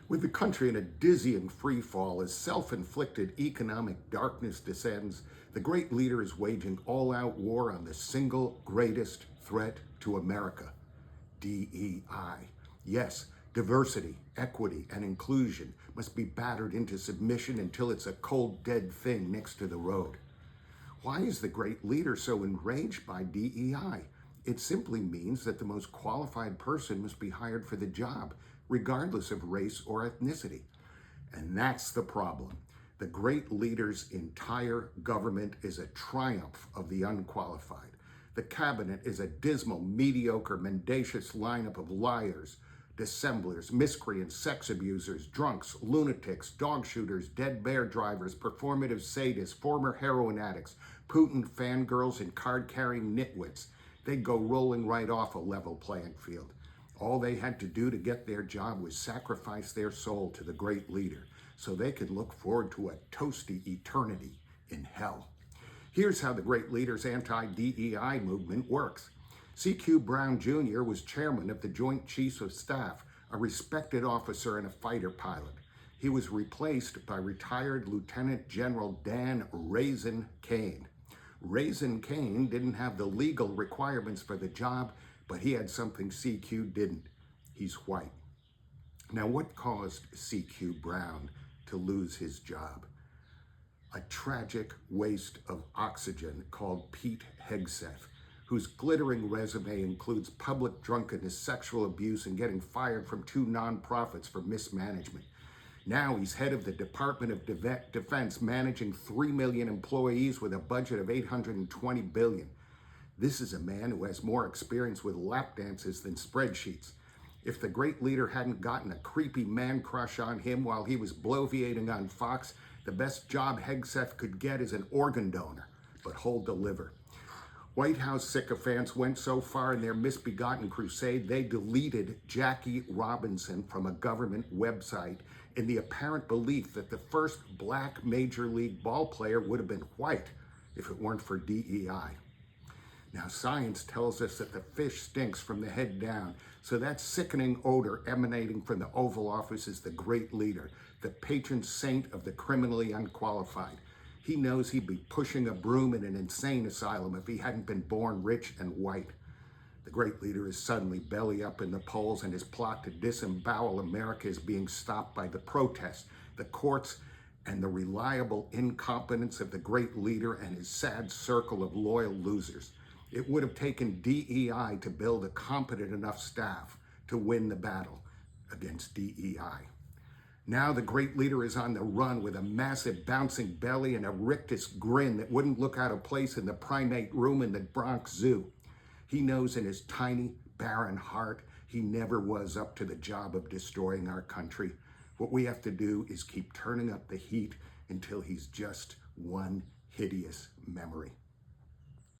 With the country in a dizzying free fall as self-inflicted economic darkness descends, the great leader is waging all-out war on the single greatest threat to America, DEI. Yes, diversity, equity, and inclusion must be battered into submission until it's a cold, dead thing next to the road. Why is the great leader so enraged by DEI? It simply means that the most qualified person must be hired for the job, regardless of race or ethnicity. And that's the problem. The great leader's entire government is a triumph of the unqualified. The cabinet is a dismal, mediocre, mendacious lineup of liars, dissemblers, miscreants, sex abusers, drunks, lunatics, dog shooters, dead bear drivers, performative sadists, former heroin addicts, Putin fangirls, and card-carrying nitwits. They'd go rolling right off a level playing field. All they had to do to get their job was sacrifice their soul to the great leader so they could look forward to a toasty eternity in hell. Here's how the great leader's anti-DEI movement works. C.Q. Brown Jr. was chairman of the Joint Chiefs of Staff, a respected officer and a fighter pilot. He was replaced by retired Lieutenant General Dan Raisin Kane. Raisin Kane didn't have the legal requirements for the job, but he had something CQ didn't. He's white. Now, what caused CQ Brown to lose his job? A tragic waste of oxygen called Pete Hegseth, whose glittering resume includes public drunkenness, sexual abuse, and getting fired from 2 nonprofits for mismanagement. Now he's head of the Department of Defense, managing 3 million employees with a budget of $820 billion. This is a man who has more experience with lap dances than spreadsheets. If the great leader hadn't gotten a creepy man crush on him while he was bloviating on Fox, the best job Hegseth could get is an organ donor, but hold the liver. White House sycophants went so far in their misbegotten crusade, they deleted Jackie Robinson from a government website in the apparent belief that the first black major league ball player would have been white if it weren't for DEI. Now, science tells us that the fish stinks from the head down, so that sickening odor emanating from the Oval Office is the great leader, the patron saint of the criminally unqualified. He knows he'd be pushing a broom in an insane asylum if he hadn't been born rich and white. The great leader is suddenly belly up in the polls, and his plot to disembowel America is being stopped by the protests, the courts, and the reliable incompetence of the great leader and his sad circle of loyal losers. It would have taken DEI to build a competent enough staff to win the battle against DEI. Now the great leader is on the run with a massive bouncing belly and a rictus grin that wouldn't look out of place in the primate room in the Bronx Zoo. He knows in his tiny, barren heart he never was up to the job of destroying our country. What we have to do is keep turning up the heat until he's just one hideous memory.